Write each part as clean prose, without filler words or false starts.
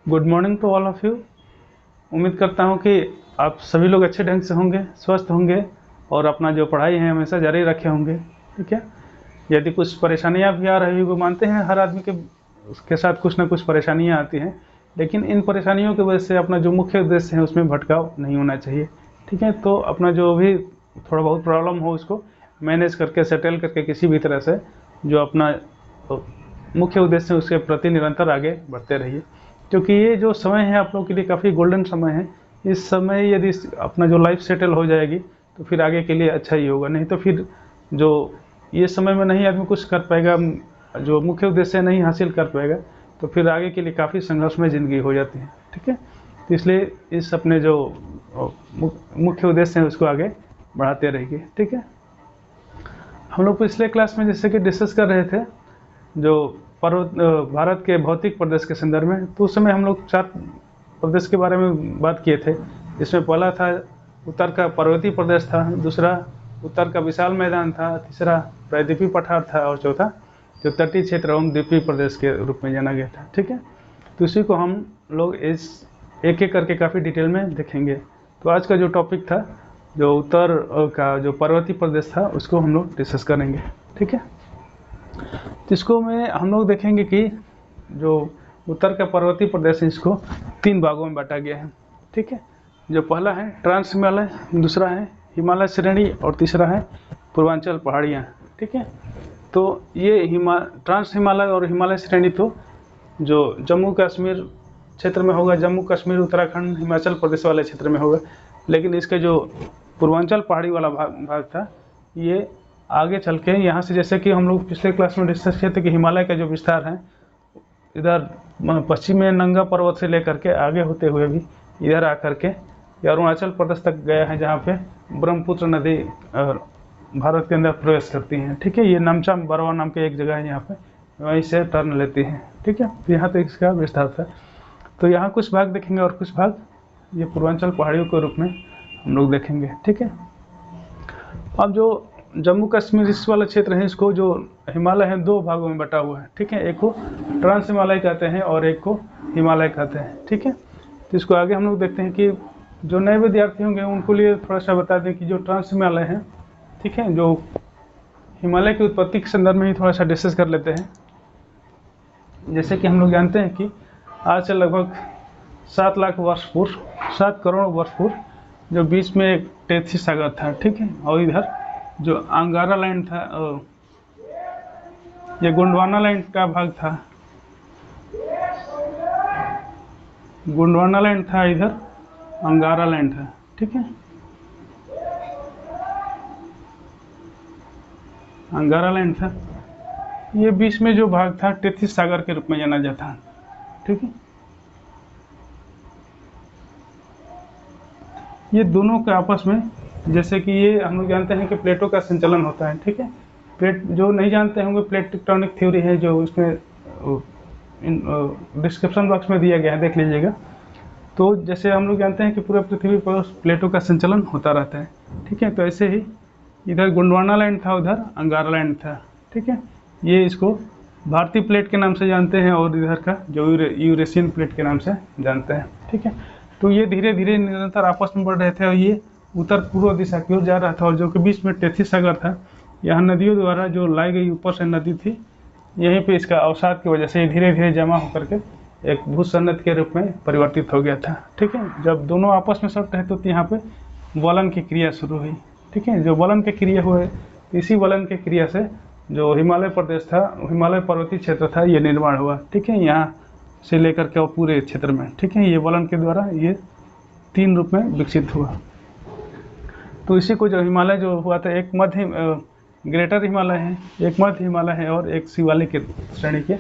Good morning to all of you. उम्मीद करता हूँ कि आप सभी लोग अच्छे ढंग से होंगे, स्वस्थ होंगे और अपना जो पढ़ाई है हमेशा जारी रखे होंगे। ठीक है। यदि कुछ परेशानियाँ भी आ रही हो, मानते हैं हर आदमी के उसके साथ कुछ ना कुछ परेशानियाँ आती हैं, लेकिन इन परेशानियों की वजह से अपना जो मुख्य उद्देश्य है उसमें भटकाव नहीं होना चाहिए। ठीक है। तो अपना जो भी थोड़ा बहुत प्रॉब्लम हो उसको मैनेज करके, सेटल करके किसी भी तरह से जो अपना मुख्य उद्देश्य है उसके प्रति निरंतर आगे बढ़ते रहिए, क्योंकि ये जो समय है आप लोगों के लिए काफ़ी गोल्डन समय है। इस समय यदि अपना जो लाइफ सेटल हो जाएगी तो फिर आगे के लिए अच्छा ही होगा, नहीं तो फिर जो ये समय में नहीं आदमी कुछ कर पाएगा, जो मुख्य उद्देश्य नहीं हासिल कर पाएगा, तो फिर आगे के लिए काफ़ी संघर्षमय ज़िंदगी हो जाती है। ठीक है। तो इसलिए इस अपने जो मुख्य उद्देश्य है उसको आगे बढ़ाते रहिए। ठीक है। हम लोग पिछले क्लास में जैसे कि डिस्कस कर रहे थे जो भारत के भौतिक प्रदेश के संदर्भ में, तो उस समय हम लोग 4 प्रदेश के बारे में बात किए थे। जिसमें पहला था उत्तर का पर्वतीय प्रदेश था, दूसरा उत्तर का विशाल मैदान था, तीसरा प्रायद्वीपीय पठार था और चौथा जो तटीय क्षेत्र एवं द्वीपीय प्रदेश के रूप में जाना गया था। ठीक है। तो इसी को हम लोग इस एक एक करके काफ़ी डिटेल में देखेंगे। तो आज का जो टॉपिक था जो उत्तर का जो पर्वतीय प्रदेश था उसको हम लोग डिस्कस करेंगे। ठीक है। तो इसको में हम लोग देखेंगे कि जो उत्तर का पर्वतीय प्रदेश है इसको 3 भागों में बांटा गया है। ठीक है। जो पहला है ट्रांस हिमालय, दूसरा है हिमालय श्रेणी और तीसरा है पूर्वांचल पहाड़ियाँ। ठीक है। तो ये ट्रांस हिमालय और हिमालय श्रेणी तो जो जम्मू कश्मीर क्षेत्र में होगा, जम्मू कश्मीर, उत्तराखंड, हिमाचल प्रदेश वाले क्षेत्र में होगा। लेकिन इसका जो पूर्वांचल पहाड़ी वाला भाग था ये आगे चल के यहाँ से, जैसे कि हम लोग पिछले क्लास में डिस्कस किए थे कि हिमालय का जो विस्तार है इधर पश्चिम में नंगा पर्वत से लेकर के आगे होते हुए भी इधर आकर के अरुणाचल प्रदेश तक गया है, जहाँ पे ब्रह्मपुत्र नदी भारत के अंदर प्रवेश करती हैं। ठीक है। ये नामचाम बरवा नाम के एक जगह है, यहाँ पे वहीं से टर्न लेती हैं। ठीक है। तो यहाँ तक इसका विस्तार था। तो यहाँ कुछ भाग देखेंगे और कुछ भाग ये पूर्वांचल पहाड़ियों के रूप में हम लोग देखेंगे। ठीक है। अब जो जम्मू कश्मीर इस वाला क्षेत्र है इसको जो हिमालय है 2 भागों में बटा हुआ है। ठीक है। एक को ट्रांस हिमालय कहते हैं और एक को हिमालय कहते हैं। ठीक है। तो इसको आगे हम लोग देखते हैं कि जो नए विद्यार्थी होंगे उनको लिए थोड़ा सा बता दें कि जो ट्रांस हिमालय है, ठीक है, जो हिमालय की उत्पत्ति के संदर्भ में ही थोड़ा सा डिस्कस कर लेते हैं। जैसे कि हम लोग जानते हैं कि आज से लगभग 7 लाख वर्ष पूर्व, 7 करोड़ वर्ष पूर्व जो बीच में एक टेथी सागर था। ठीक है। और इधर जो अंगारा लैंड था, ये गोंडवाना लैंड का भाग था, गोंडवाना लैंड था, इधर अंगारा लैंड था। ठीक है। अंगारा लैंड था, ये बीच में जो भाग था टेथी सागर के रूप में जाना जाता है। ठीक है। ये दोनों के आपस में, जैसे कि ये हम लोग जानते हैं कि प्लेटों का संचलन होता है। ठीक है। प्लेट जो नहीं जानते होंगे, प्लेट टेक्टोनिक थ्योरी है जो उसमें डिस्क्रिप्शन बॉक्स में दिया गया है, देख लीजिएगा। तो जैसे हम लोग जानते हैं कि पूरे पृथ्वी पर प्लेटों का संचलन होता रहता है। ठीक है। तो ऐसे ही इधर गोंडवाना लैंड था, उधर अंगारा लैंड था। ठीक है। ये इसको भारतीय प्लेट के नाम से जानते हैं और इधर का जो यूरेशियन प्लेट के नाम से जानते हैं। ठीक है। तो ये धीरे धीरे निरंतर आपस में बढ़ रहे थे और ये उत्तर पूर्व दिशा की ओर जा रहा था, और जो कि बीच में टेथी सागर था, यहाँ नदियों द्वारा जो लाई गई ऊपर से नदी थी, यहीं पे इसका अवसाद की वजह से ये धीरे धीरे जमा होकर के एक भूसन्नत के रूप में परिवर्तित हो गया था। ठीक है। जब दोनों आपस में सट रहे तो यहाँ पे वलन की क्रिया शुरू हुई। ठीक है। जो वलन की क्रिया हुए, इसी वलन की क्रिया से जो हिमालय प्रदेश था, हिमालय पर्वतीय क्षेत्र था, ये निर्माण हुआ। ठीक है। यहाँ से लेकर के पूरे क्षेत्र में, ठीक है, ये वलन के द्वारा ये 3 रूप में विकसित हुआ। तो इसी को जो हिमालय जो हुआ था, एक मध्य ग्रेटर हिमालय है, एक मध्य हिमालय है और एक शिवालिक श्रेणी के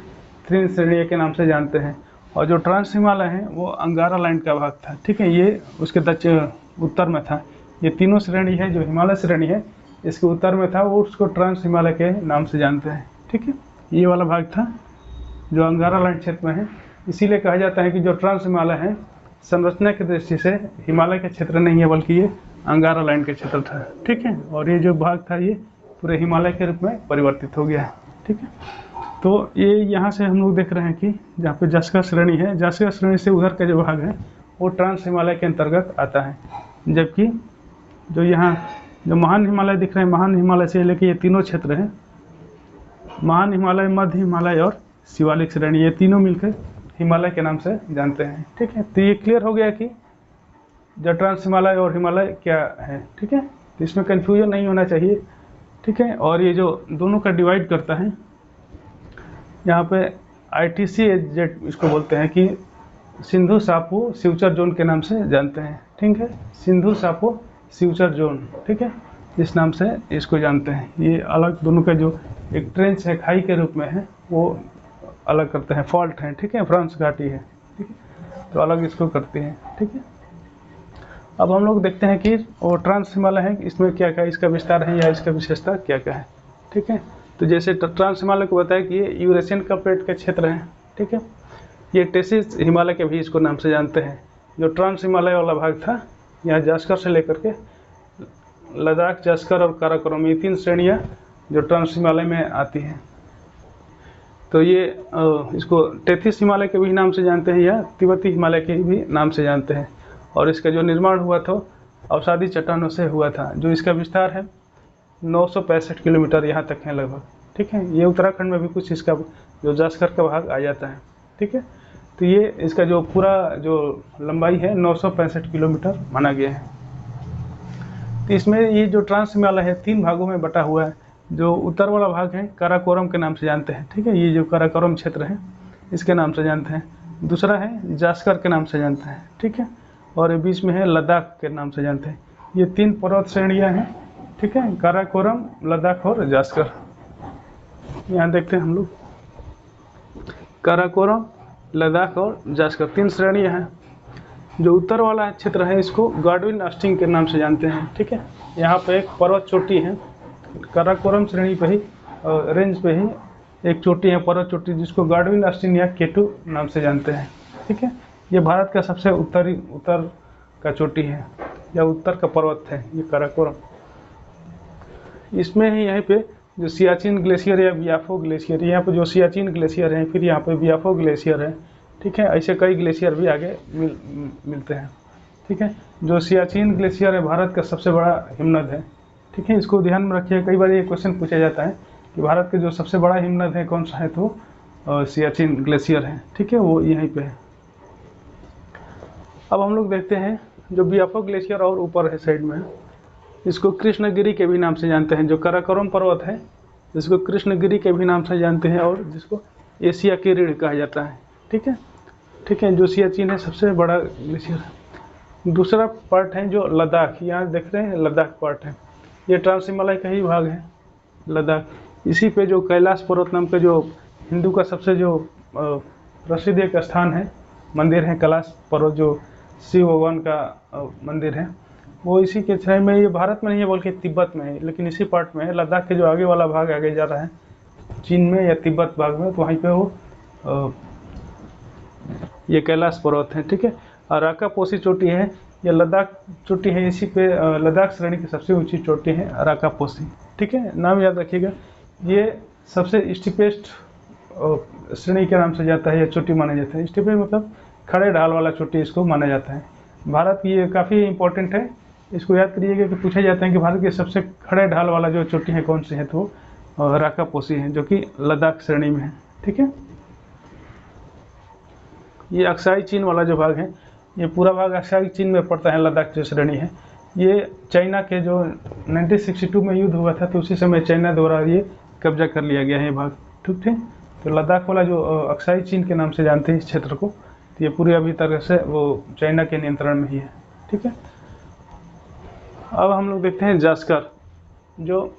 3 श्रेणी के नाम से जानते हैं। और जो ट्रांस हिमालय है वो अंगारा लैंड का भाग था। ठीक है। ये उसके उत्तर में था। ये तीनों श्रेणी है, जो हिमालय श्रेणी है इसके उत्तर में था, वो उसको ट्रांस हिमालय के नाम से जानते हैं। ठीक है। ये वाला भाग था जो अंगारा लैंड क्षेत्र में है। इसीलिए कहा जाता है कि जो ट्रांस हिमालय है संरचना की दृष्टि से हिमालय के क्षेत्र नहीं है, बल्कि ये अंगारा लैंड के क्षेत्र था। ठीक है। और ये जो भाग था ये पूरे हिमालय के रूप में परिवर्तित हो गया है। ठीक है। तो ये यहाँ से हम लोग देख रहे हैं कि जहाँ पे जास्कर श्रेणी है, जास्कर श्रेणी से उधर का जो भाग है वो ट्रांस हिमालय के अंतर्गत आता है, जबकि जो यहाँ जो महान हिमालय दिख रहे हैं, महान हिमालय से लेके ये तीनों क्षेत्र हैं, महान हिमालय, मध्य हिमालय और शिवालिक श्रेणी, ये तीनों मिलकर हिमालय के नाम से जानते हैं। ठीक है, तो ये क्लियर हो गया कि जो ट्रांस हिमालय और हिमालय क्या है। ठीक है, तो इसमें कन्फ्यूजन नहीं होना चाहिए। ठीक है, और ये जो दोनों का डिवाइड करता है, यहाँ पे ITCZ इसको बोलते हैं कि सिंधु सापो शिवचर जोन के नाम से जानते हैं। ठीक है, सिंधु सापो शिवचर जोन, ठीक है, इस नाम से इसको जानते हैं। ये अलग दोनों का जो एक ट्रेंच है, खाई के रूप में है, वो अलग करते हैं, फॉल्ट है। ठीक है, फ्रांस घाटी है। ठीक है, तो अलग इसको करते हैं। ठीक है, अब हम लोग देखते हैं कि वो ट्रांस हिमालय है, इसमें क्या क्या इसका विस्तार है या इसका विशेषता क्या क्या है। ठीक है, तो जैसे ट्रांस हिमालय को बताया कि ये यूरेशियन कप प्लेट के क्षेत्र हैं। ठीक है, ये टेसिस हिमालय के भी इसको नाम से जानते हैं। जो ट्रांस हिमालय वाला भाग था, यहाँ जास्कर से लेकर के लद्दाख, जास्कर और काराकोरम, ये 3 श्रेणियाँ जो ट्रांस हिमालय में आती हैं। तो ये इसको टेथिस हिमालय के भी नाम से जानते हैं या तिब्बती हिमालय के भी नाम से जानते हैं। और इसका जो निर्माण हुआ था अवसादी चट्टानों से हुआ था। जो इसका विस्तार है 965 किलोमीटर यहाँ तक है लगभग। ठीक है, ये उत्तराखंड में भी कुछ इसका जो जास्कर का भाग आ जाता है। ठीक है, तो ये इसका जो पूरा जो लंबाई है 965 किलोमीटर माना गया है। तो इसमें ये जो ट्रांस हिमालय है 3 भागों में बटा हुआ है। जो उत्तर वाला भाग है काराकोरम के नाम से जानते हैं। ठीक है, ये जो काराकोरम क्षेत्र है इसके नाम से जानते हैं। दूसरा है जास्कर के नाम से जानते हैं। ठीक है, और बीच में है लद्दाख के नाम से जानते हैं। ये 3 पर्वत श्रेणियाँ हैं। ठीक है, काराकोरम, लद्दाख और जास्कर। यहाँ देखते हैं हम लोग काराकोरम, लद्दाख और जास्कर 3 श्रेणियाँ हैं। जो उत्तर वाला क्षेत्र है इसको गाडविन ऑस्टिन के नाम से जानते हैं। ठीक है, यहाँ पे एक पर्वत चोटी है, काराकोरम श्रेणी पे ही रेंज पे ही एक चोटी है, पर्वत चोटी, जिसको गाडविन ऑस्टिन या केटू नाम से जानते हैं। ठीक है, ये भारत का सबसे उत्तर का चोटी है या उत्तर का पर्वत है ये काराकोरम। इसमें ही यहीं पे जो सियाचिन ग्लेशियर या बियाफो ग्लेशियर, यहाँ पे जो सियाचिन ग्लेशियर है, फिर यहाँ पे बियाफो ग्लेशियर है। ठीक है, ऐसे कई ग्लेशियर भी आगे मिलते हैं। ठीक है, जो सियाचिन ग्लेशियर है भारत का सबसे बड़ा हिमनद है। ठीक है, इसको ध्यान में रखिए, कई बार ये क्वेश्चन पूछा जाता है कि भारत के जो सबसे बड़ा हिमनद है कौन सा है, तो सियाचिन ग्लेशियर है। ठीक है, वो यहीं पे है। अब हम लोग देखते हैं जो बियाफो ग्लेशियर और ऊपर है साइड में, इसको कृष्णगिरी के भी नाम से जानते हैं। जो काराकोरम पर्वत है जिसको कृष्णगिरी के भी नाम से जानते हैं और जिसको एशिया की रीढ़ कहा जाता है। ठीक है, ठीक है, जो सियाचिन है सबसे बड़ा ग्लेशियर है। दूसरा पार्ट है जो लद्दाख, यहाँ देख रहे हैं लद्दाख पार्ट है, ये ट्रांस हिमालय का ही भाग है लद्दाख। इसी पे जो कैलाश पर्वत नाम का जो हिंदू का सबसे जो प्रसिद्ध एक स्थान है, मंदिर है कैलाश पर्वत, जो शिव भगवान का मंदिर है, वो इसी के छाया में, ये भारत में नहीं है बल्कि तिब्बत में है, लेकिन इसी पार्ट में है। लद्दाख के जो आगे वाला भाग आगे जा रहा है चीन में या तिब्बत भाग में, तो वहीं पे वो ये कैलाश पर्वत है। ठीक है, अराका पोसी चोटी है, ये लद्दाख चोटी है, इसी पे लद्दाख श्रेणी की सबसे ऊंची चोटी है अराका पोसी। ठीक है, नाम याद रखिएगा, ये सबसे स्टीपेस्ट श्रेणी के नाम से जाता है या चोटी माना जाता है। स्टीपेस्ट मतलब खड़े ढाल वाला चोटी इसको माना जाता है। भारत की ये काफ़ी इंपॉर्टेंट है, इसको याद करिएगा कि पूछा जाता है कि भारत की सबसे खड़े ढाल वाला जो चोटी है कौन सी है, तो अराका पोसी है, जो कि लद्दाख श्रेणी में है। ठीक है, ये अक्साई चीन वाला जो भाग है, ये पूरा भाग अक्साई चीन में पड़ता है। लद्दाख जो श्रेणी है ये चाइना के जो 1962 में युद्ध हुआ था, तो उसी समय चाइना द्वारा ये कब्जा कर लिया गया है ये भाग। ठीक है, तो लद्दाख वाला जो अक्साई चीन के नाम से जानते हैं इस क्षेत्र को, तो ये पूरी अभी तरह से वो चाइना के नियंत्रण में ही है। ठीक है, अब हम लोग देखते हैं जास्कर, जो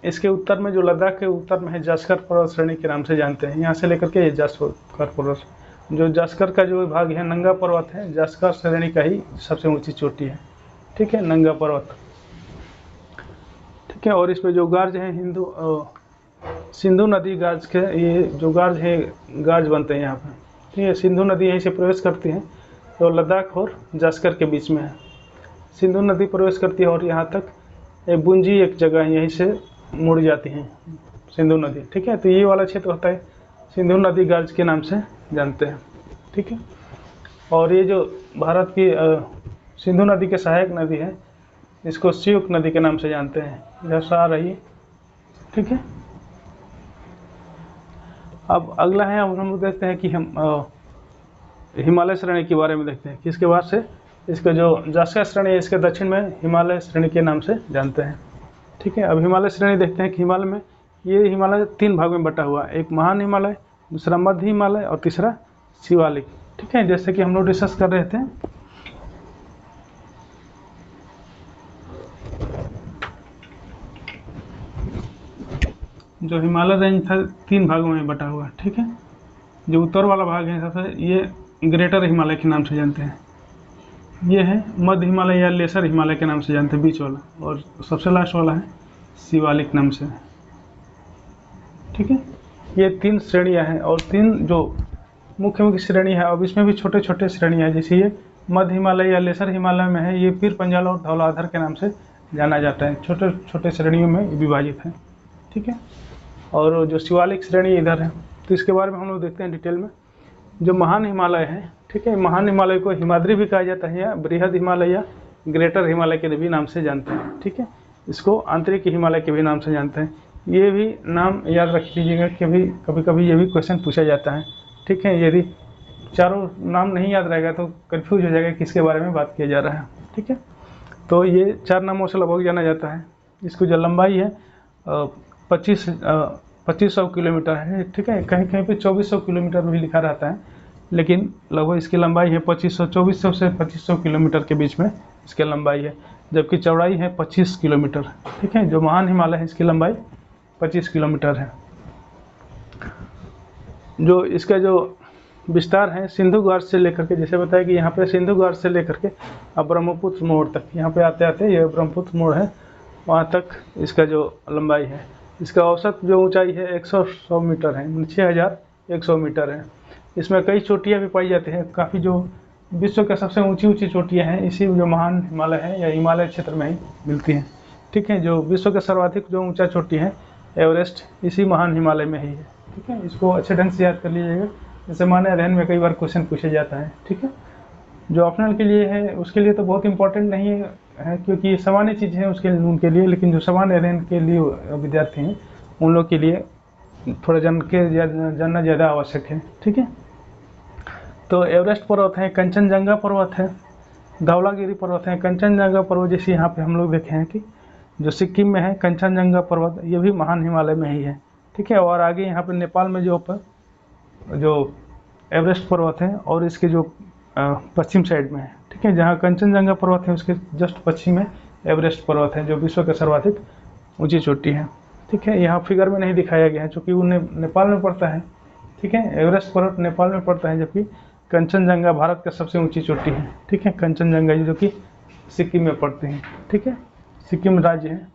इसके उत्तर में, जो लद्दाख के उत्तर में है, जास्कर पर्वत श्रेणी के नाम से जानते हैं। यहाँ से लेकर के ये जास्कर पर्वत, जो जास्कर का जो भाग है नंगा पर्वत है, जास्कर श्रेणी का ही सबसे ऊंची चोटी है। ठीक है, नंगा पर्वत। ठीक है, और इस पे जो गार्ज है सिंधु नदी गार्ज के, ये जो गार्ज है गार्ज बनते हैं यहाँ पे। ठीक है, सिंधु नदी यहीं से प्रवेश करती है, तो लद्दाख और जास्कर के बीच में है। सिंधु नदी प्रवेश करती है और यहाँ तक बुंजी एक जगह है, यहीं से मुड़ जाती हैं सिंधु नदी, ठीक है। तो ये वाला क्षेत्र होता है सिंधु नदी गर्ज के नाम से जानते हैं, ठीक है। और ये जो भारत की सिंधु नदी के सहायक नदी है, इसको सियुक नदी के नाम से जानते हैं। इधर से आ रही है, ठीक है। अब अगला है, अब हम लोग देखते हैं कि हम हिमालय श्रेणी के बारे में देखते हैं कि इसके बाद से इसका जो जास्का श्रेणी है, इसके दक्षिण में हिमालय श्रेणी के नाम से जानते हैं, ठीक है। अब हिमालय श्रेणी देखते हैं कि हिमालय में ये हिमालय 3 भाग में बटा हुआ है, एक महान हिमालय, दूसरा मध्य हिमालय और तीसरा शिवालिक, ठीक है। जैसे कि हम लोग डिस्कस कर रहे थे, जो हिमालय रेंज था 3 भागों में बटा हुआ है, ठीक है। जो उत्तर वाला भाग है सबसे, ये ग्रेटर हिमालय के नाम से जानते हैं। ये है मध्य हिमालय या लेसर हिमालय के नाम से जानते हैं, बीच वाला। और सबसे लास्ट वाला है शिवालिक नाम से, ठीक है। ये 3 श्रेणियां हैं और 3 जो मुख्य श्रेणी है। अब इसमें भी छोटे छोटे श्रेणियाँ हैं, जैसे ये मध्य हिमालय या लेसर हिमालय में है, ये पीर पंजाल और धौलाधर के नाम से जाना जाता है। छोटे छोटे श्रेणियों में विभाजित है, ठीक है। और जो शिवालिक श्रेणी इधर है, तो इसके बारे में हम लोग देखते हैं डिटेल में। जो महान हिमालय है, ठीक है, महान हिमालय को हिमाद्री भी कहा जाता है या बृहद हिमालय या ग्रेटर हिमालय के भी नाम से जानते हैं, ठीक है। इसको आंतरिक हिमालय के भी नाम से जानते हैं। ये भी नाम याद रख लीजिएगा कि भी कभी कभी ये भी क्वेश्चन पूछा जाता है, ठीक है। यदि चारों नाम नहीं याद रहेगा तो कन्फ्यूज हो जाएगा किसके बारे में बात किया जा रहा है, ठीक है। तो ये 4 नामों से लगभग जाना जाता है। इसकी जो लंबाई है 2500 किलोमीटर है, ठीक है। कहीं कहीं पे 2400 किलोमीटर भी लिखा रहता है, लेकिन लगभग इसकी लंबाई है 2400 से 2500 किलोमीटर के बीच में इसकी लंबाई है, जबकि चौड़ाई है 25 किलोमीटर, ठीक है। जो महान हिमालय है इसकी लंबाई 25 किलोमीटर है। जो इसका जो विस्तार है सिंधु घाट से लेकर के, जैसे बताया कि यहाँ पे सिंधु घाट से लेकर के अब ब्रह्मपुत्र मोड़ तक, यहाँ पे आते आते ये ब्रह्मपुत्र मोड़ है, वहाँ तक इसका जो लंबाई है। इसका औसत जो ऊंचाई है 100 मीटर है, 6100 मीटर है। इसमें कई चोटियाँ भी पाई जाती हैं, काफ़ी जो विश्व के सबसे ऊंची चोटियाँ हैं इसी जो महान हिमालय है या हिमालय क्षेत्र में ही मिलती हैं, ठीक है। जो विश्व का सर्वाधिक जो ऊंचा चोटी है एवरेस्ट, इसी महान हिमालय में ही है, ठीक है। इसको अच्छे ढंग से याद कर लीजिएगा, जैसे माने अध्ययन में कई बार क्वेश्चन पूछा जाता है, ठीक है। जो ऑप्शनल के लिए है उसके लिए तो बहुत इंपॉर्टेंट नहीं है, क्योंकि सामान्य चीज़ है उसके उनके लिए, लेकिन जो सामान्य अध्ययन के लिए विद्यार्थी हैं उन लोग के लिए थोड़ा जानना ज़्यादा आवश्यक है, ठीक है। तो एवरेस्ट पर्वत है, कंचनजंगा पर्वत है, धौलागिरी पर्वत है। कंचनजंगा पर्वत जैसे यहाँ पे हम लोग देखे हैं कि जो सिक्किम में है कंचनजंगा पर्वत, ये भी महान हिमालय में ही है, ठीक है। और आगे यहाँ पे नेपाल में जो एवरेस्ट पर्वत है और इसके जो पश्चिम साइड में है, ठीक है। जहाँ कंचनजंगा पर्वत है उसके जस्ट पश्चिम में एवरेस्ट पर्वत है, जो विश्व का सर्वाधिक ऊंची चोटी है, ठीक है। यहाँ फिगर में नहीं दिखाया गया है क्योंकि वो नेपाल में पड़ता है, ठीक है। एवरेस्ट पर्वत नेपाल में पड़ता है, जबकि कंचनजंगा भारत का सबसे ऊंची चोटी है, ठीक है। कंचनजंगा जो कि सिक्किम में पड़ती है, ठीक है, सिक्किम राज्य है।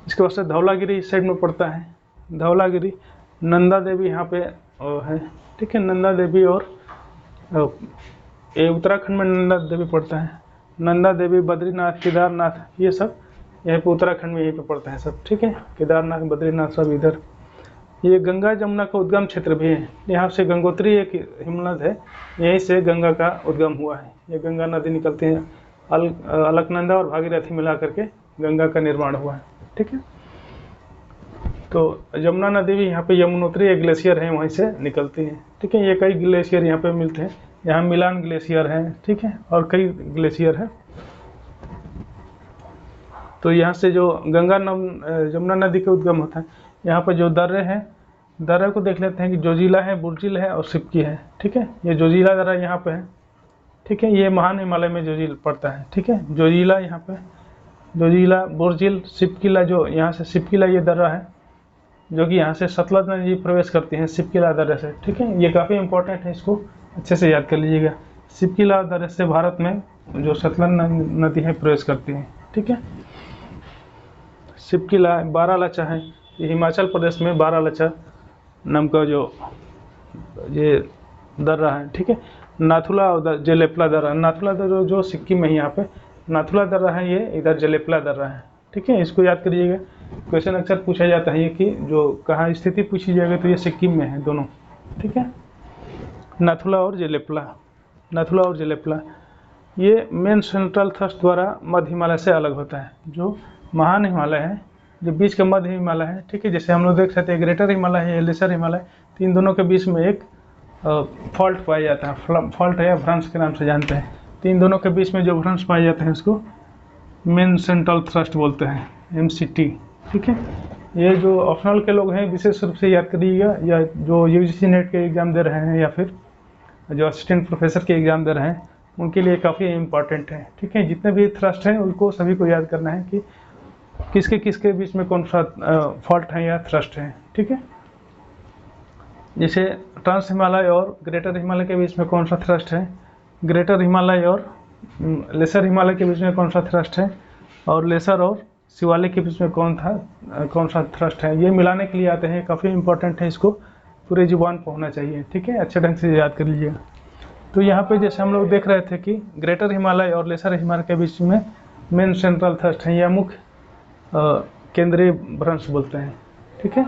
इसके बाद से धौलागिरी इस साइड में पड़ता है। धौलागिरी, नंदा देवी यहाँ पे है, ठीक है। नंदा देवी और ये उत्तराखंड में नंदा देवी पड़ता है। नंदा देवी, बद्रीनाथ, केदारनाथ, ये सब यहाँ पे उत्तराखंड में यहीं पे पड़ता है सब, ठीक है। केदारनाथ, बद्रीनाथ सब इधर। ये गंगा जमुना का उद्गम क्षेत्र भी है। यहाँ से गंगोत्री एक हिमनद है, यहीं से गंगा का उद्गम हुआ है। ये गंगा नदी निकलती है, अलकनंदा और भागीरथी मिला करके गंगा का निर्माण हुआ है, ठीक है। तो यमुना नदी भी यहाँ पे यमुनोत्री एक ग्लेशियर है, वहीं से निकलती है, ठीक है। ये कई ग्लेशियर यहाँ पे मिलते हैं, यहाँ मिलान ग्लेशियर है, ठीक है, और कई ग्लेशियर है। तो यहाँ से जो यमुना नदी का उद्गम होता है, यहाँ पे जो दर्रे हैं, दर्रे को देख लेते हैं कि जोजिला है, बुर्जिल है और सिपकी है, ठीक है। ये जोजिला दर्रा यहाँ पे है, ठीक है। ये महान हिमालय में जोजिल पड़ता है, ठीक है। जोजिला यहाँ पे, जोजिला, बुर्जिल, सिपकिला, जो यहाँ से सिपकिला ये दर्रा है जो कि यहाँ से सतलज नदी प्रवेश करती है सिपकिला दर्रे से, ठीक है। ये काफ़ी इंपॉर्टेंट है, इसको अच्छे से याद कर लीजिएगा। सिपकिला दर्रे से भारत में जो सतलज नदी है प्रवेश करती है, ठीक है। सिपकिला, बारालाचा है, ये हिमाचल प्रदेश में बारालाचा नाम का जो ये दर्रा है, ठीक है। नाथुला और जेलेपला दर्रा, नाथुला दर्रा जो सिक्किम में ही यहाँ पे नाथुला दर्रा है, ये इधर जेलेपला दर्रा है, ठीक है, इसको याद करिएगा। क्वेश्चन अक्सर पूछा जाता है कि जो कहाँ स्थिति पूछी जाएगी तो ये सिक्किम में है दोनों, ठीक है। नाथुला और जेलेपला, नाथुला और जेलेपला ये मेन सेंट्रल थ्रस्ट द्वारा मध्य हिमालय से अलग होता है। जो महान हिमालय है, जो बीच का मध्य हिमालय है, ठीक है, जैसे हम लोग देख सकते हैं ग्रेटर हिमालय है या लेसर हिमालय, तो इन दोनों के बीच में एक फॉल्ट पाया जाता है, फॉल्ट है या भ्रंश के नाम से जानते हैं। तो इन दोनों के बीच में जो भ्रंश पाए जाते हैं उसको मेन सेंट्रल थ्रस्ट बोलते हैं, MCT, ठीक है। ये जो ऑप्शनल के लोग हैं विशेष रूप से याद करिएगा, या जो UGC नेट के एग्ज़ाम दे रहे हैं या फिर जो असिस्टेंट प्रोफेसर के एग्ज़ाम दे रहे हैं उनके लिए काफ़ी इम्पॉर्टेंट है, ठीक है। जितने भी थ्रस्ट हैं उनको सभी को याद करना है कि किसके किसके बीच में कौन सा फॉल्ट है या थ्रस्ट है, ठीक है। जैसे ट्रांस हिमालय और ग्रेटर हिमालय के बीच में कौन सा थ्रस्ट है, ग्रेटर हिमालय और लेसर हिमालय के बीच में कौन सा थ्रस्ट है, और लेसर और शिवालिक के बीच में कौन सा थ्रस्ट है, ये मिलाने के लिए आते हैं। काफ़ी इंपॉर्टेंट है, इसको पूरे जुबान पर होना चाहिए, ठीक है, अच्छे ढंग से याद कर लीजिएगा। तो यहाँ पे जैसे हम लोग देख रहे थे कि ग्रेटर हिमालय और लेसर हिमालय के बीच में मेन सेंट्रल थ्रस्ट है या मुख्य केंद्रीय भ्रंश बोलते हैं, ठीक है।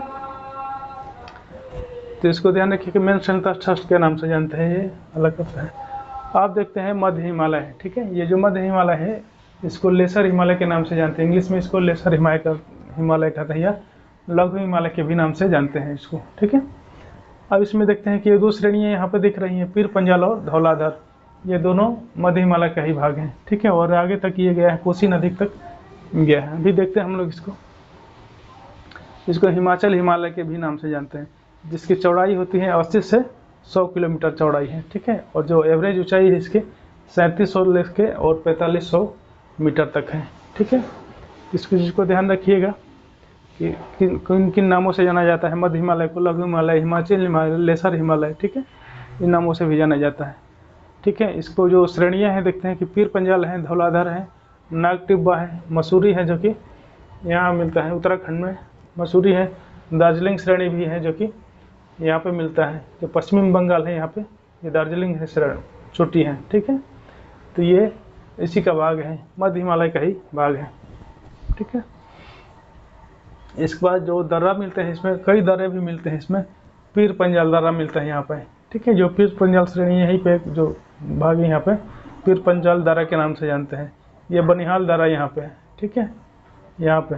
तो इसको ध्यान रखिए कि मेन सेंट्रल थ्रस्ट के नाम से जानते हैं, ये अलग होता है। आप देखते हैं मध्य हिमालय है, ठीक है। ये जो मध्य हिमालय है इसको लेसर हिमालय के नाम से जानते हैं, इंग्लिश में इसको लेसर हिमालय कहते हैं या लघु हिमालय के भी नाम से जानते हैं इसको, ठीक है। अब इसमें देखते हैं कि ये दो श्रेणियाँ यहाँ पे दिख रही हैं, पीर पंजाल और धौलाधर, ये दोनों मध्य हिमालय का ही भाग हैं, ठीक है। और आगे तक ये गया है, कोसी नदी तक गया है। अभी देखते हैं हम लोग इसको हिमाचल हिमालय के भी नाम से जानते हैं, जिसकी चौड़ाई होती है 80 से 100 किलोमीटर चौड़ाई है, ठीक है। और जो एवरेज ऊंचाई है इसकी 3700 लेके और 4500 मीटर तक है, ठीक है। इसको ध्यान रखिएगा कि किन किन नामों से जाना जाता है। मध्य हिमालय को लघु हिमालय, हिमाचल हिमालय, लेसर हिमालय, ठीक है, इन नामों से भी जाना जाता है, ठीक है। इसको जो श्रेणियाँ हैं देखते हैं कि पीर पंजाल है, धौलाधर है, नाग टिब्बा है, मसूरी है जो कि यहाँ मिलता है उत्तराखंड में, मसूरी है, दार्जिलिंग श्रेणी भी है जो कि यहाँ पे मिलता है, जो पश्चिमी बंगाल है यहाँ पे ये दार्जिलिंग है श्रेणी चोटी है, ठीक है। तो ये इसी का भाग है, मध्य हिमालय का ही भाग है, ठीक है। इसके बाद जो दर्रा मिलते हैं इसमें कई दर्रे भी मिलते हैं, इसमें पीर पंजाल दर्रा मिलता है यहाँ पे, ठीक है। जो पीर पंजाल श्रेणी यहीं पे जो भाग है यहाँ पे पीर पंजाल दर्रा के नाम से जानते हैं। ये बनिहाल दर्रा यहाँ पे है, ठीक है, यहाँ पे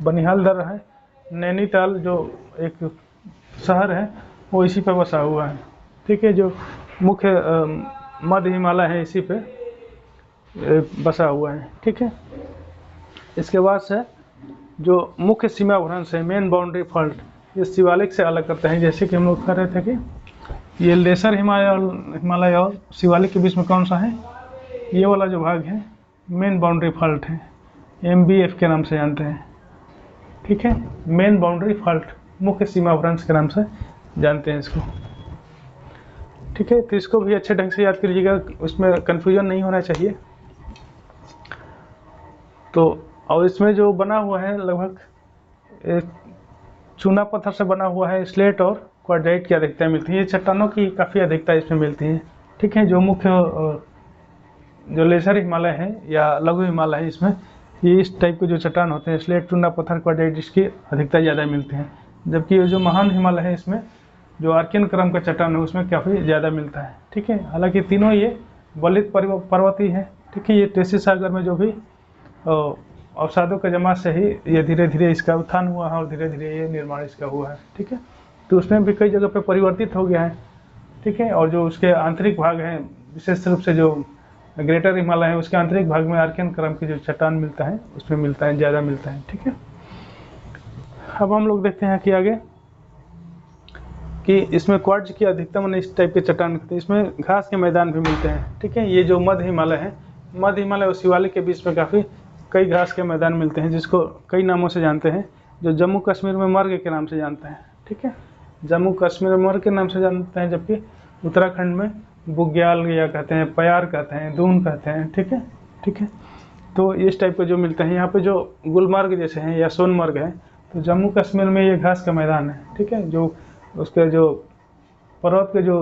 बनिहाल दर्रा है। नैनीताल जो एक शहर है वो इसी पे बसा हुआ है, ठीक है। जो मुख्य मध्य हिमालय है इसी पे बसा हुआ है, ठीक है। इसके बाद से जो मुख्य सीमा भ्रंश है, मेन बाउंड्री फॉल्ट, ये शिवालिक से अलग करते हैं। जैसे कि हम लोग कह रहे थे कि ये लेसर हिमालय और शिवालिक के बीच में कौन सा है, ये वाला जो भाग है मेन बाउंड्री फॉल्ट है, MBF के नाम से जानते हैं, ठीक है। मेन बाउंड्री फॉल्ट, मुख्य सीमा भ्रंश के नाम से जानते हैं इसको, ठीक है। तो इसको भी अच्छे ढंग से याद करिएगा, उसमें कन्फ्यूजन नहीं होना चाहिए। तो और इसमें जो बना हुआ है लगभग एक चूना पत्थर से बना हुआ है, स्लेट और क्वार्टाइट की अधिकता मिलती है। ये चट्टानों की काफ़ी अधिकता इसमें मिलती है, ठीक है। जो मुख्य जो लेसर हिमालय है या लघु हिमालय है इसमें ये इस टाइप के जो चट्टान होते हैं, स्लेट, चूना पत्थर, क्वार्टाइट, इसकी अधिकता ज़्यादा मिलती है। जबकि ये जो महान हिमालय है इसमें जो आर्कियन क्रम का चट्टान है उसमें काफ़ी ज़्यादा मिलता है, ठीक है। हालांकि तीनों ये वलित पर्वतीय है, ठीक है। ये टेसी सागर में जो भी अवसादों के जमा से ही ये धीरे धीरे इसका उत्थान हुआ है और धीरे धीरे ये निर्माण इसका हुआ है, ठीक है। तो उसमें भी कई जगह पे परिवर्तित हो गया है, ठीक है। और जो उसके आंतरिक भाग हैं, विशेष रूप से जो ग्रेटर हिमालय है उसके आंतरिक भाग में आर्कियन क्रम की जो चट्टान मिलता है उसमें मिलता है, ज़्यादा मिलता है, ठीक है। अब हम लोग देखते हैं कि आगे कि इसमें क्वार्ट्ज की अधिकतम इस टाइप के चट्टान, इसमें घास के मैदान भी मिलते हैं, ठीक है। ये जो मध्य हिमालय है, मध्य हिमालय और शिवालिक के बीच में काफ़ी कई घास के मैदान मिलते हैं, जिसको कई नामों से जानते हैं। जो जम्मू कश्मीर में मर्ग के नाम से जानते हैं, ठीक है। जम्मू कश्मीर में मर्ग के नाम से जानते हैं, जबकि उत्तराखंड में बुग्याल या कहते हैं, प्यार कहते हैं, दून कहते हैं, ठीक है, ठीक है। तो इस टाइप के जो मिलते हैं यहाँ पे जो गुलमर्ग जैसे हैं या सोनमर्ग है, तो जम्मू कश्मीर में ये घास का मैदान है, ठीक है। जो उसके जो पर्वत के जो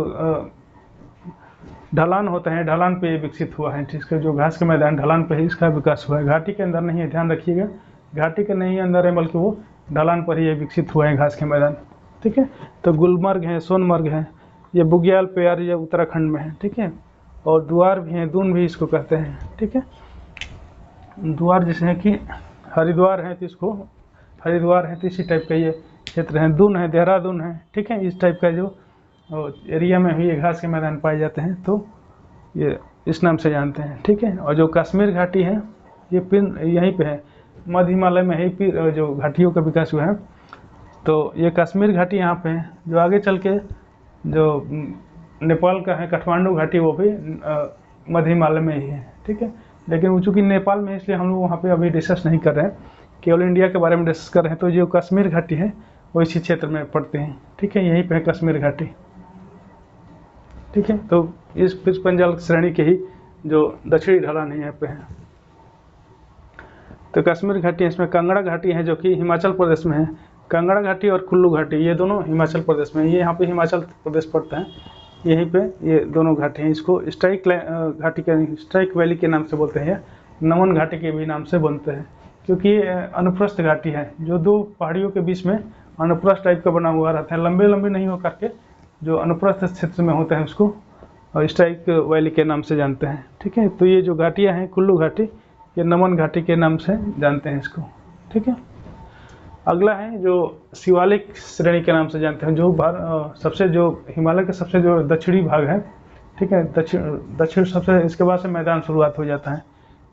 ढलान होते हैं, ढलान पे विकसित हुआ है, जिसका जो घास का मैदान ढलान पे ही इसका विकास हुआ है, घाटी के अंदर नहीं है, ध्यान रखिएगा। घाटी के नहीं अंदर है, बल्कि वो ढलान पर ही ये विकसित हुए हैं घास के मैदान। ठीक है, तो गुलमर्ग है, सोनमर्ग है, ये बुग्याल प्यार ये उत्तराखंड में है। ठीक है, और द्वार भी है, दून भी इसको कहते हैं। ठीक है, द्वार जैसे है कि हरिद्वार है तो इसको हरिद्वार है तो इसी टाइप का ये क्षेत्र है। दून है, देहरादून है। ठीक है, इस टाइप का जो एरिया में भी ये घास के मैदान पाए जाते हैं, तो ये इस नाम से जानते हैं। ठीक है, और जो कश्मीर घाटी है ये पिन यहीं पे है, मध्य हिमालय में ही जो घाटियों का विकास हुआ है। तो ये कश्मीर घाटी यहाँ पे है। जो आगे चल के जो नेपाल का है काठमांडू घाटी, वो भी मध्य हिमालय में ही है। ठीक है, लेकिन वो चूँकि नेपाल में, इसलिए हम लोग वहाँ पे अभी डिस्कस नहीं कर रहे हैं, केवल इंडिया के बारे में डिस्कस कर रहे हैं। तो जो कश्मीर घाटी है वो इसी क्षेत्र में पड़ते हैं। ठीक है, यहीं पे है कश्मीर घाटी। ठीक है, तो इस पंजाल श्रेणी के ही जो दक्षिणी ढलान है यहाँ पे है। तो कश्मीर घाटी है, इसमें कांगड़ा घाटी है जो कि हिमाचल प्रदेश में है। कांगड़ा घाटी और कुल्लू घाटी ये दोनों हिमाचल प्रदेश में है। ये यहाँ पे हिमाचल प्रदेश पड़ता है, यहीं पे ये दोनों घाटी हैं। इसको स्ट्राइक घाटी के, स्ट्राइक वैली के नाम से बोलते हैं, नमन घाटी के भी नाम से बनते हैं, क्योंकि ये अनुप्रस्थ घाटी है, जो दो पहाड़ियों के बीच में अनुप्रस्थ टाइप का बना हुआ रहता है। लंबे लंबे नहीं हो करके जो अनुप्रस्थ क्षेत्र में होते हैं उसको स्ट्राइक वैली के नाम से जानते हैं। ठीक है, तो ये जो घाटियाँ हैं कुल्लू घाटी, ये नमन घाटी के नाम से जानते हैं इसको। ठीक है, अगला है जो शिवालिक श्रेणी के नाम से जानते हैं, जो सबसे जो हिमालय के सबसे जो दक्षिणी भाग है। ठीक है, दक्षिण सबसे, इसके बाद से मैदान शुरुआत हो जाता है।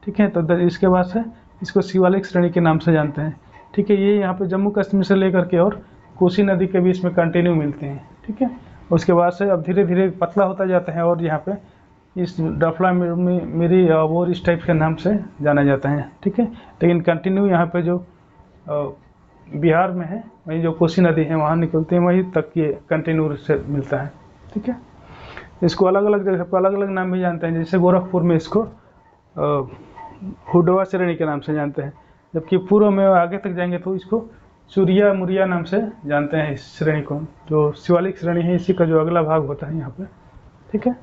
ठीक है, तो इसके बाद से इसको शिवालिक श्रेणी के नाम से जानते हैं। ठीक है, ये यहाँ पे जम्मू कश्मीर से लेकर के और कोसी नदी के बीच में कंटिन्यू मिलते हैं। ठीक है, उसके बाद से अब धीरे धीरे पतला होता जाता है, और यहाँ पे इस डफला मिरी और इस टाइप के नाम से जाना जाता है। ठीक है, लेकिन कंटिन्यू यहाँ पे जो बिहार में है, वहीं जो कोसी नदी है वहाँ निकलते हैं, वहीं तक ये कंटिन्यू से मिलता है। ठीक है, इसको अलग अलग जगह पर अलग अलग नाम भी जानते हैं, जैसे गोरखपुर में इसको हुडवा श्रेणी के नाम से जानते हैं, जबकि पूर्व में आगे तक जाएंगे तो इसको चुरिया मुरिया नाम से जानते हैं इस श्रेणी को। जो शिवालिक श्रेणी है इसी का जो अगला भाग होता है यहाँ पे। ठीक है,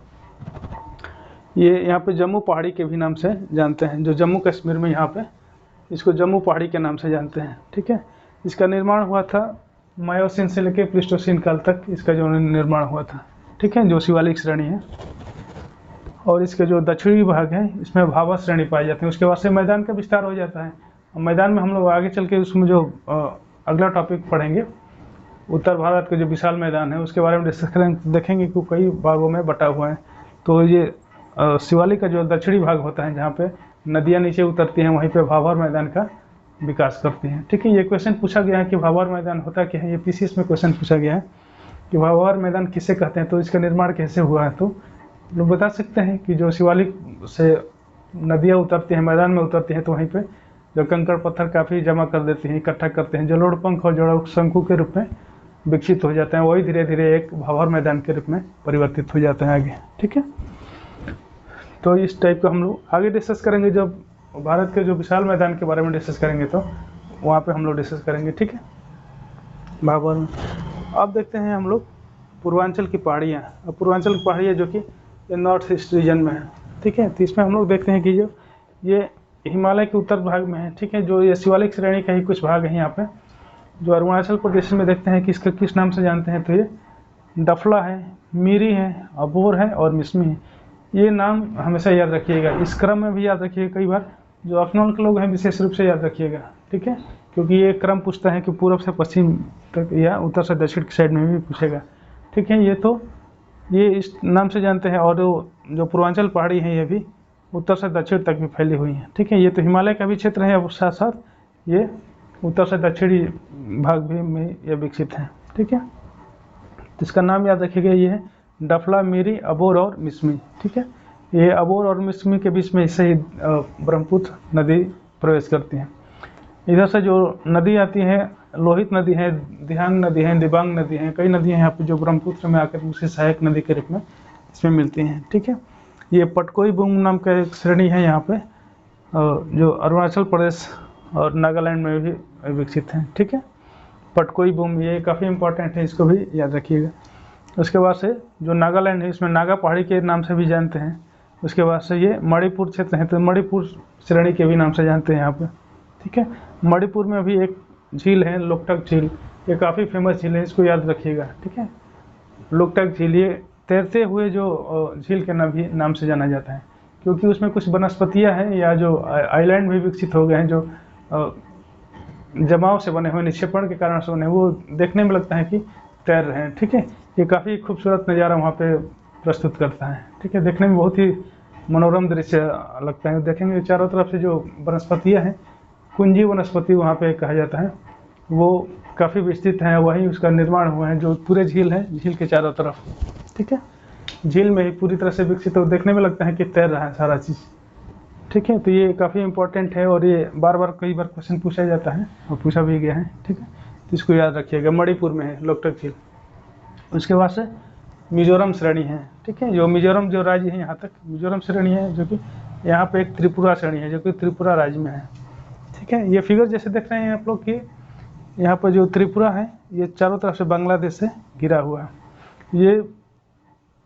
ये यहाँ पे जम्मू पहाड़ी के भी नाम से जानते हैं, जो जम्मू कश्मीर में यहाँ पे इसको जम्मू पहाड़ी के नाम से जानते हैं। ठीक है, इसका निर्माण हुआ था मायोसीन से लेकर प्लीस्टोसीन काल तक इसका जो निर्माण हुआ था। ठीक है, जो शिवालिक श्रेणी है, और इसके जो दक्षिणी भाग है इसमें भाभा श्रेणी पाई जाती है। उसके बाद से मैदान का विस्तार हो जाता है। मैदान में हम लोग आगे चल के उसमें जो अगला टॉपिक पढ़ेंगे, उत्तर भारत के जो विशाल मैदान है उसके बारे में डिस्कस करेंगे, देखेंगे कि कई भागों में बटा हुआ है। तो ये शिवालिक का जो दक्षिणी भाग होता है, जहाँ पे नदियाँ नीचे उतरती हैं, वहीं पे भाभर मैदान का विकास करती हैं। ठीक है, ये क्वेश्चन पूछा गया है कि भाभर मैदान होता क्या है, ये पीसीएस में क्वेश्चन पूछा गया है कि भाभर मैदान किसे कहते हैं, तो इसका निर्माण कैसे हुआ है। तो लोग बता सकते हैं कि जो शिवालिक से नदियाँ उतरती हैं, मैदान में उतरती हैं, तो वहीं पे जो कंकड़ पत्थर काफ़ी जमा कर देती हैं, इकट्ठा करते हैं, जलोढ़ पंख और जड़ों शंकु के रूप में विकसित हो जाते हैं, वही धीरे धीरे एक भाभर मैदान के रूप में परिवर्तित हो जाते हैं आगे। ठीक है, तो इस टाइप का हम लोग आगे डिस्कस करेंगे, जब भारत के जो विशाल मैदान के बारे में डिस्कस करेंगे तो वहाँ पे हम लोग डिस्कस करेंगे। ठीक है, भाभर में अब देखते हैं हम लोग पूर्वांचल की पहाड़ियाँ। अब पूर्वांचल की पहाड़ियाँ जो कि ये नॉर्थ ईस्ट रीजन में है। ठीक है, तो इसमें हम लोग देखते हैं कि जो ये हिमालय के उत्तर भाग में है। ठीक है, जो ये शिवालिक श्रेणी का ही कुछ भाग है यहाँ पे, जो अरुणाचल प्रदेश में देखते हैं कि इसका किस नाम से जानते हैं, तो ये डफला है, मीरी है, अबोर है और मिसमी है। ये नाम हमेशा याद रखिएगा, इस क्रम में भी याद रखिएगा, कई बार जो ऑप्शनल के लोग हैं विशेष रूप से याद रखिएगा। ठीक है, क्योंकि ये क्रम पूछता है कि पूर्व से पश्चिम तक या उत्तर से दक्षिण की साइड में भी पूछेगा। ठीक है, ये इस नाम से जानते हैं, और जो पूर्वांचल पहाड़ी है ये भी उत्तर से दक्षिण तक भी फैली हुई है। ठीक है, ये तो हिमालय का भी क्षेत्र है, और साथ साथ ये उत्तर से दक्षिणी भाग भी में ये विकसित है। ठीक है, तो इसका नाम याद रखिएगा, ये है डफला, मीरी, अबोर और मिसमी। ठीक है, ये अबोर और मिसमी के बीच में इससे ही ब्रह्मपुत्र नदी प्रवेश करती है। इधर से जो नदी आती है, लोहित नदी है, दिहांग नदी है, दिबांग नदी है, कई नदियाँ यहाँ पे जो ब्रह्मपुत्र में आकर उसी सहायक नदी के रूप में इसमें मिलती हैं। ठीक है, ये पटकोई बूम नाम का एक श्रेणी है यहाँ पे, जो अरुणाचल प्रदेश और नागालैंड में भी विकसित है। ठीक है, पटकोई बूम ये काफ़ी इंपॉर्टेंट है, इसको भी याद रखिएगा। उसके बाद से जो नागालैंड है, इसमें नागा पहाड़ी के नाम से भी जानते हैं। उसके बाद से ये मणिपुर क्षेत्र है, तो मणिपुर श्रेणी के भी नाम से जानते हैं यहाँ पे। ठीक है। मणिपुर में भी एक झील है लोकटक झील, ये काफ़ी फेमस झील है, इसको याद रखिएगा, ठीक है। लोकटक झील ये तैरते हुए जो झील के नाम से जाना जाता है, क्योंकि उसमें कुछ वनस्पतियाँ हैं या जो आइलैंड भी विकसित हो गए हैं, जो जमाव से बने हुए, निक्षेपण के कारण से बने, वो देखने में लगता है कि तैर रहे हैं, ठीक है। ये काफ़ी खूबसूरत नज़ारा वहाँ पे प्रस्तुत करता है, ठीक है। देखने में बहुत ही मनोरम दृश्य लगता है। देखेंगे चारों तरफ से जो वनस्पतियाँ हैं, कुंजी वनस्पति वहाँ पे कहा जाता है, वो काफ़ी विस्तृत है, वहीं उसका निर्माण हुआ है जो पूरे झील है, झील के चारों तरफ, ठीक है। झील में ही पूरी तरह से विकसित हो, देखने में लगता है कि तैर रहा है सारा चीज़, ठीक है। तो ये काफ़ी इंपॉर्टेंट है और ये बार बार कई बार क्वेश्चन पूछा जाता है और पूछा भी गया है, ठीक है। तो इसको याद रखिएगा, मणिपुर में है लोकटक झील। उसके बाद से मिजोरम श्रेणी है, ठीक है। जो मिजोरम जो राज्य है, यहाँ तक मिजोरम श्रेणी है, जो कि यहाँ पे एक त्रिपुरा श्रेणी है जो कि त्रिपुरा राज्य में है, ठीक है। ये फिगर जैसे देख रहे हैं आप लोग कि यहाँ पर जो त्रिपुरा है ये चारों तरफ से बांग्लादेश से घिरा हुआ है। ये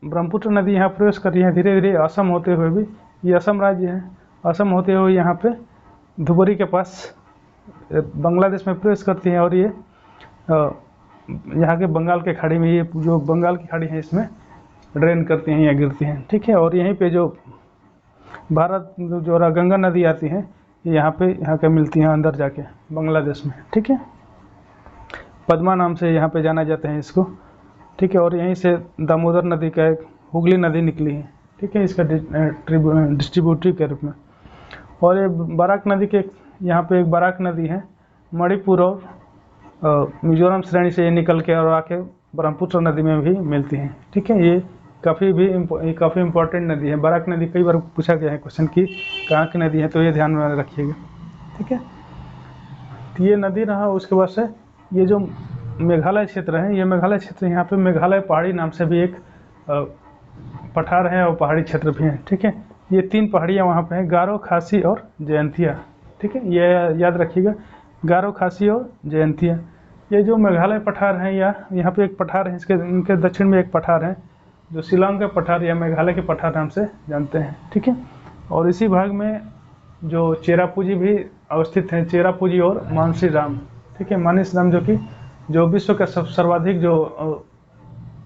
ब्रह्मपुत्र नदी यहाँ प्रवेश कर रही है धीरे धीरे, असम होते हुए भी, ये असम राज्य है, असम होते हुए यहाँ पे धुबरी के पास बांग्लादेश में प्रवेश करती है और ये यहाँ के बंगाल के खाड़ी में, ये जो बंगाल की खाड़ी है इसमें ड्रेन करती हैं या गिरती हैं, ठीक है। और यहीं पे जो भारत जो गंगा नदी आती है ये यहाँ पे मिलती हैं अंदर जाके बांग्लादेश में, ठीक है। पद्मा नाम से यहाँ पे जाना जाता है इसको, ठीक है। और यहीं से दामोदर नदी का एक हुगली नदी निकली है, ठीक है, इसका डिस्ट्रीब्यूटरी के रूप में। और ये बराक नदी के यहाँ पे एक बराक नदी है, मणिपुर और मिजोरम श्रेणी से ये निकल के और आके ब्रह्मपुत्र नदी में भी मिलती हैं, ठीक है। ये काफ़ी इंपॉर्टेंट नदी है। बराक नदी कई बार पूछा गया है क्वेश्चन की कहाँ की नदी है, तो ये ध्यान में रखिएगा, ठीक है। तो ये नदी रहा। उसके बाद से ये जो मेघालय क्षेत्र है, ये मेघालय क्षेत्र, यहाँ पे मेघालय पहाड़ी नाम से भी एक पठार है और पहाड़ी क्षेत्र भी है, ठीक है। ये 3 पहाड़ियाँ वहाँ पे हैं, गारो, खासी और जयंतिया, ठीक है। ये याद रखिएगा, गारो, खासी और जयंतिया। ये जो मेघालय पठार हैं, या यहाँ पे एक पठार है, इनके दक्षिण में एक पठार है जो शिलांग का पठार या मेघालय के पठार नाम से जानते हैं, ठीक है। और इसी भाग में जो चेरापूंजी भी अवस्थित हैं, चेरापूंजी और मानसीराम, ठीक है। मानसीराम जो विश्व का सर्वाधिक जो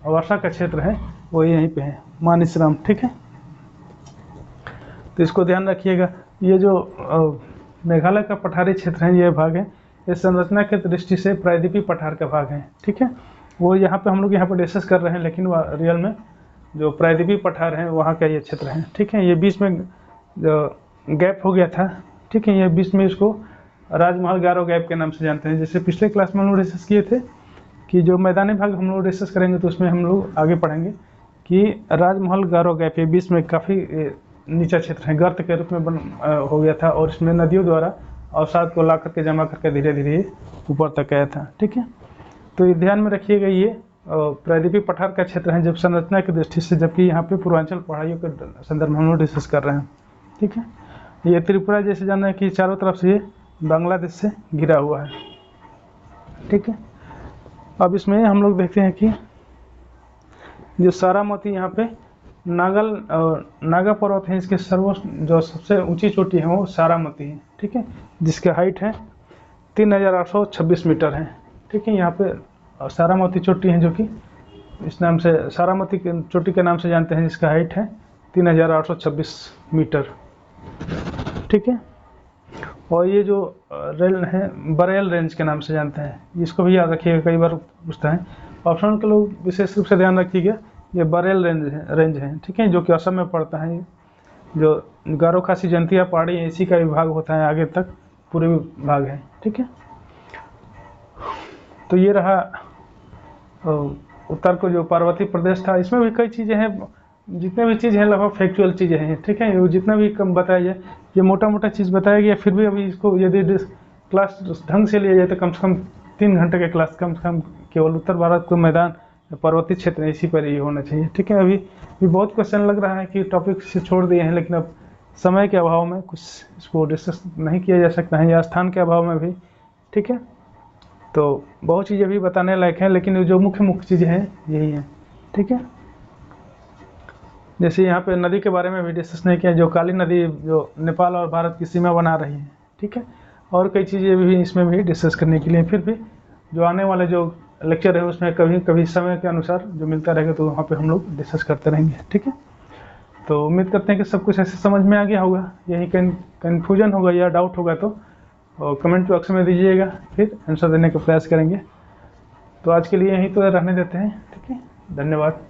वर्षा का क्षेत्र है वो यहीं पे है, मानसीराम, ठीक है। तो इसको ध्यान रखिएगा। ये जो मेघालय का पठारी क्षेत्र है, ये भाग है, ये संरचना के दृष्टि से प्रायद्वीपीय पठार का भाग है, ठीक है। वो यहाँ पे हम लोग यहाँ पर डिस्कस कर रहे हैं, लेकिन रियल में जो प्रायद्वीपीय पठार है वहाँ का ये क्षेत्र है, ठीक है। ये बीच में गैप हो गया था, ठीक है। ये बीच में इसको राजमहल गारो गैप के नाम से जानते हैं। जैसे पिछले क्लास में हम लोग डिस्कस किए थे कि जो मैदानी भाग हम लोग डिस्कस करेंगे तो उसमें हम लोग आगे पढ़ेंगे कि राजमहल गारो गैप ये बीच में काफ़ी नीचा क्षेत्र है, गर्त के रूप में हो गया था, और इसमें नदियों द्वारा अवसाद को ला करके जमा करके धीरे धीरे ऊपर तक आया था, ठीक है। तो ये ध्यान में रखिएगा, ये प्रायद्वीपीय पठार का क्षेत्र है जब संरचना की दृष्टि से, जबकि यहाँ पे पूर्वांचल पहाड़ियों के संदर्भ में हम लोग डिस्कस कर रहे हैं, ठीक है। ये त्रिपुरा जैसे जानना है कि चारों तरफ से ये बांग्लादेश से घिरा हुआ है, ठीक है। अब इसमें हम लोग देखते हैं कि जो सारामती यहाँ पे नागा पर्वत है, इसके जो सबसे ऊंची चोटी है वो सारामती है, ठीक है, जिसकी हाइट है 3826 मीटर है, ठीक है। यहाँ पे सारामती चोटी है जो कि इस नाम से सारामती चोटी के नाम से जानते हैं, जिसका हाइट है 3826 मीटर, ठीक है। और ये जो रेल है बरेल रेंज के नाम से जानते हैं, इसको भी याद रखिएगा, कई बार पूछता है ऑप्शन के लोग, विशेष रूप से ध्यान रखिएगा। ये बरेल रेंज है, ठीक है, जो कि असम में पड़ता है। जो गारो, खासी, जयंतिया पहाड़ी है, इसी का विभाग होता है, आगे तक पूरे भाग है, ठीक है। तो ये रहा उत्तर को जो पार्वती प्रदेश था। इसमें भी कई चीज़ें हैं, जितने भी चीज़ हैं लगभग फैक्चुअल चीज़ें हैं, ठीक है। वो जितना भी कम बताया जाए, ये मोटा मोटा चीज़ बताया गया, फिर भी अभी इसको यदि क्लास ढंग से लिया जाए तो कम से कम 3 घंटे के क्लास कम से कम केवल उत्तर भारत को मैदान पर्वतीय क्षेत्र इसी पर ही होना चाहिए, ठीक है। अभी बहुत क्वेश्चन लग रहा है कि टॉपिक से छोड़ दिए हैं, लेकिन अब समय के अभाव में कुछ इसको डिस्कस नहीं किया जा सकता है, या स्थान के अभाव में भी, ठीक है। तो बहुत चीज़ें भी बताने लायक हैं, लेकिन जो मुख्य चीज़ें हैं यही हैं, ठीक है। जैसे यहाँ पे नदी के बारे में भी डिस्कस नहीं किया, जो काली नदी जो नेपाल और भारत की सीमा बना रही है, ठीक है। और कई चीज़ें भी इसमें भी डिस्कस करने के लिए। फिर भी जो आने वाले जो लेक्चर है उसमें कभी कभी समय के अनुसार जो मिलता रहेगा तो वहाँ पे हम लोग डिस्कस करते रहेंगे, ठीक है। तो उम्मीद करते हैं कि सब कुछ ऐसे समझ में आ गया होगा। यही कन्फ्यूजन होगा या डाउट होगा तो कमेंट बॉक्स में दीजिएगा, फिर आंसर देने का प्रयास करेंगे। तो आज के लिए यहीं तो रहने देते हैं, ठीक है। धन्यवाद।